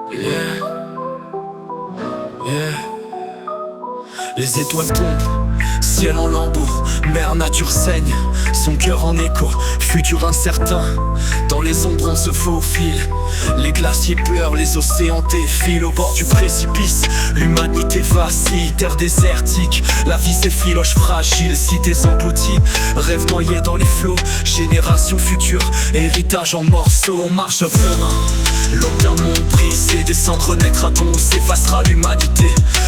Yeah, yeah. Les étoiles tombent, ciel en lambeaux, mère nature saigne, son cœur en écho, futur incertain. Dans les ombres on se faufile, les glaciers pleurent, les océans défilent. Au bord du précipice, l'humanité vacille, terre désertique, la vie s'effiloche fragile, cité engloutie, rêve noyé dans les flots, génération future, héritage en morceaux. On marche vraiment, l'aube d'un monde brisé, descendre, naître à tombe, s'effacera l'humanité.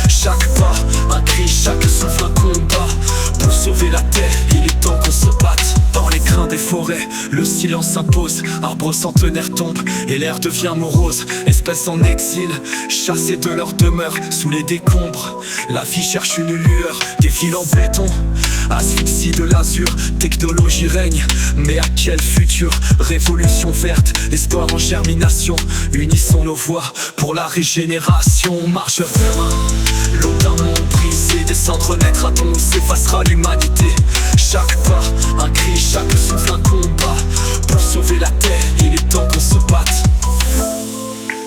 Chaque pas, un cri, chaque souffle, un combat. Pour sauver la terre, il est temps qu'on se batte. Dans les crins des forêts, le silence s'impose. Arbres centenaires tombent et l'air devient morose. Espèces en exil, chassées de leur demeure sous les décombres. La vie cherche une lueur, des villes en béton, asphyxie de l'azur, technologie règne. Mais à quel futur? Révolution verte, espoir en germination. Unissons nos voix pour la régénération. On marche vers l'aube d'un monde brisé, descendre, naître à tombe, s'effacera l'humanité. Chaque pas, un cri, chaque souffle, un combat. Pour sauver la terre, il est temps qu'on se batte.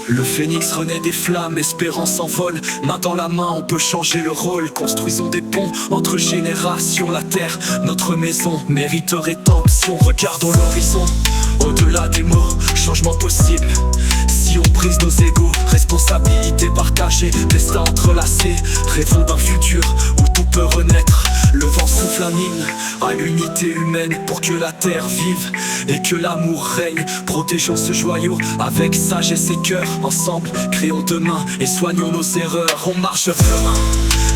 Le phénix renaît des flammes, espérance s'envole. Main dans la main, on peut changer le rôle. Construisons des ponts entre générations. La terre, notre maison, mérite rédemption. Regardons l'horizon, au-delà des mots, changement possible. Si on brise nos égos, responsabilité partagée, destin entrelacé, rêvons d'un futur où tout peut renaître. Le vent souffle un hymne à l'unité humaine pour que la terre vive et que l'amour règne. Protégeons ce joyau avec sagesse et cœur. Ensemble, créons demain et soignons nos erreurs. On marche vers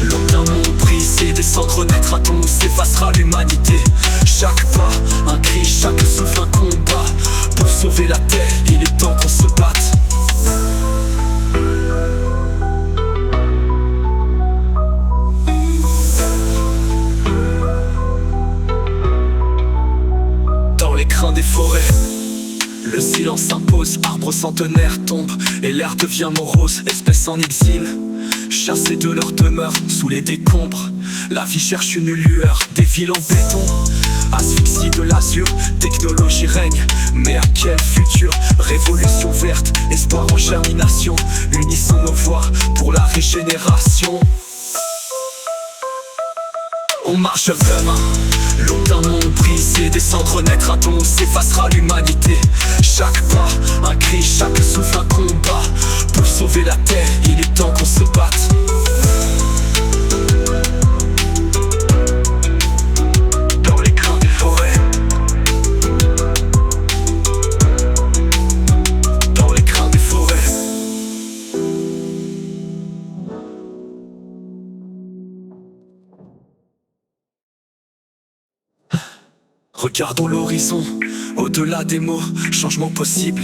l'aube d'un monde brisé, descendre, naître à tombe, s'effacera l'humanité. Chaque pas, un cri, chaque souffle, un combat. Pour sauver la terre, il est temps qu'on se batte. Des forêts, le silence s'impose, arbres centenaires tombent et l'air devient morose. Espèces en exil, chassées de leur demeure sous les décombres. La vie cherche une lueur, des villes en béton, asphyxie de l'azur, technologie règne. Mais à quel futur? Révolution verte, espoir en germination. Unissons nos voix pour la régénération. On marche vers l'aube d'un monde brisé, descendre, naître à tombe, s'effacera l'humanité. Chaque pas, un cri, chaque souffle, un combat. Pour sauver la terre, il est temps qu'on se batte. Dans les crins des forêts, dans les crins des forêts. Regardons l'horizon, au-delà des mots, changement possible.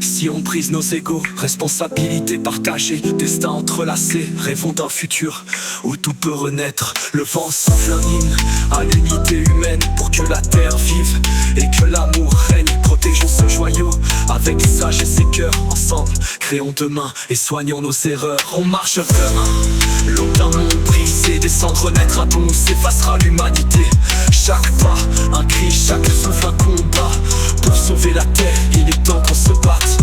Si on brise nos égos, responsabilité partagée, destin entrelacé, rêvons d'un futur où tout peut renaître. Le vent souffle un hymne à l'unité humaine pour que la terre vive et que l'amour règne. Protégeons ce joyau avec sagesse et cœur. Ensemble, créons demain et soignons nos erreurs. On marche vers l'aube d'un monde brisé, descendre, naître à tombe, s'effacera l'humanité. Chaque pas, un cri, chaque souffle, un combat. Pour sauver la terre, il est temps qu'on se batte.